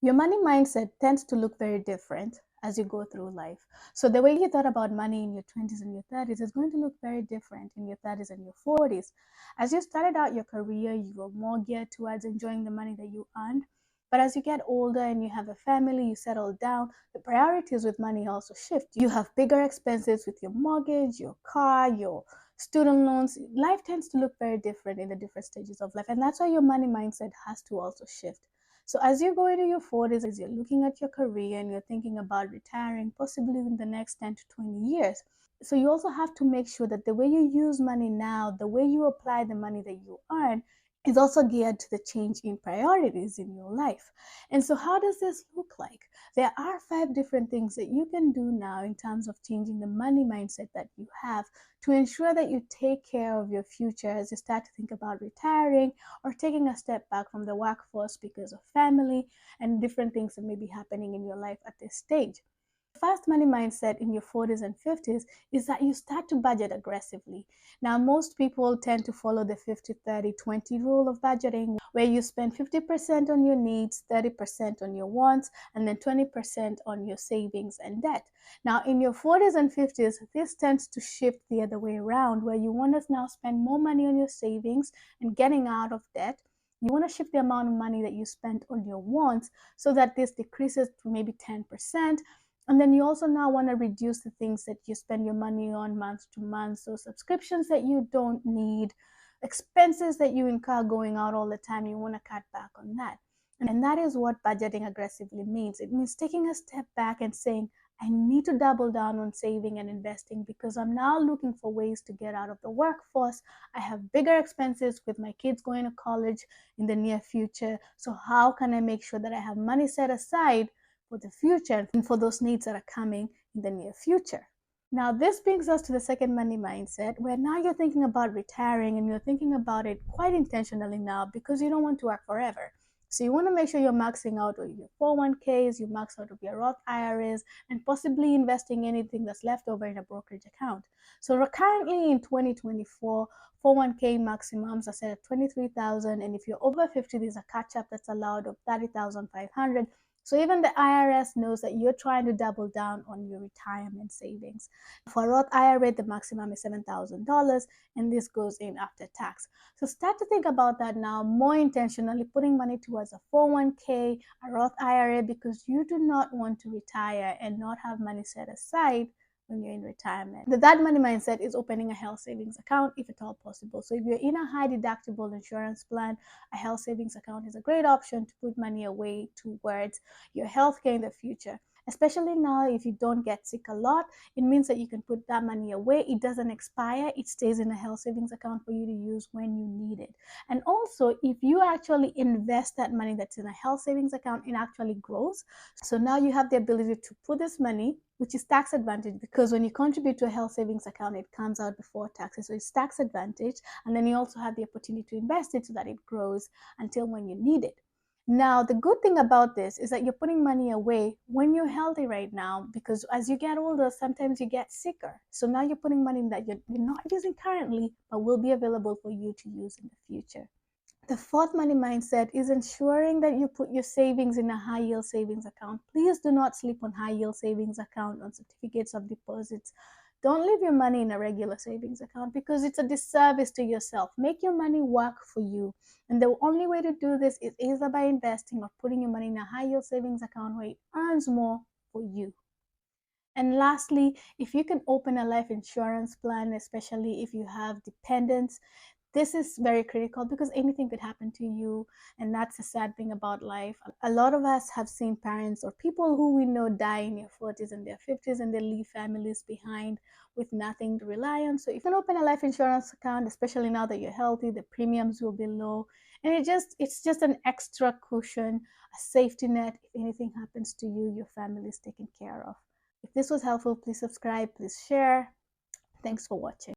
Your money mindset tends to look very different as you go through life. So the way you thought about money in your 20s and your 30s is going to look very different in your 30s and your 40s. As you started out your career, you were more geared towards enjoying the money that you earned. But as you get older and you have a family, you settle down, the priorities with money also shift. You have bigger expenses with your mortgage, your car, your student loans. Life tends to look very different in the different stages of life. And that's why your money mindset has to also shift. So as you go into your 40s, as you're looking at your career and you're thinking about retiring, possibly in the next 10 to 20 years, so you also have to make sure that the way you use money now, the way you apply the money that you earn, is also geared to the change in priorities in your life. And so how does this look like? There are 5 different things that you can do now in terms of changing the money mindset that you have to ensure that you take care of your future as you start to think about retiring or taking a step back from the workforce because of family and different things that may be happening in your life at this stage. First money mindset in your 40s and 50s is that you start to budget aggressively. Now, most people tend to follow the 50-30-20 rule of budgeting, where you spend 50% on your needs, 30% on your wants, and then 20% on your savings and debt. Now, in your 40s and 50s, this tends to shift the other way around, where you want to now spend more money on your savings and getting out of debt. You want to shift the amount of money that you spend on your wants so that this decreases to maybe 10%. And then you also now want to reduce the things that you spend your money on month to month. So subscriptions that you don't need, expenses that you incur going out all the time, you want to cut back on that. And that is what budgeting aggressively means. It means taking a step back and saying, I need to double down on saving and investing because I'm now looking for ways to get out of the workforce. I have bigger expenses with my kids going to college in the near future. So how can I make sure that I have money set aside for the future and for those needs that are coming in the near future? Now, this brings us to the second money mindset, where now you're thinking about retiring and you're thinking about it quite intentionally now because you don't want to work forever. So you want to make sure you're maxing out of your 401ks, you max out of your Roth IRAs, and possibly investing anything that's left over in a brokerage account. So currently in 2024, 401k maximums are set at 23,000, and if you're over 50, there's a catch-up that's allowed of 30,500. So even the IRS knows that you're trying to double down on your retirement savings. For a Roth IRA, the maximum is $7,000, and this goes in after tax. So start to think about that now more intentionally, putting money towards a 401k, a Roth IRA, because you do not want to retire and not have money set aside when you're in retirement. That money mindset is opening a health savings account if at all possible. So if you're in a high deductible insurance plan, a health savings account is a great option to put money away towards your healthcare in the future. Especially now, if you don't get sick a lot, it means that you can put that money away. It doesn't expire. It stays in a health savings account for you to use when you need it. And also, if you actually invest that money that's in a health savings account, it actually grows. So now you have the ability to put this money, which is tax advantage, because when you contribute to a health savings account, it comes out before taxes. So it's tax advantage. And then you also have the opportunity to invest it so that it grows until when you need it. Now, the good thing about this is that you're putting money away when you're healthy right now, because as you get older, sometimes you get sicker. So now you're putting money that you're not using currently, but will be available for you to use in the future. The fourth money mindset is ensuring that you put your savings in a high yield savings account. Please do not sleep on high yield savings account, on certificates of deposits. Don't leave your money in a regular savings account because it's a disservice to yourself. Make your money work for you. And the only way to do this is either by investing or putting your money in a high yield savings account where it earns more for you. And lastly, if you can open a life insurance plan, especially if you have dependents, this is very critical because anything could happen to you, and that's the sad thing about life. A lot of us have seen parents or people who we know die in their 40s and their 50s, and they leave families behind with nothing to rely on. So if you can open a life insurance account, especially now that you're healthy, the premiums will be low, and it's just an extra cushion, a safety net. If anything happens to you, your family is taken care of. If this was helpful, please subscribe, please share. Thanks for watching.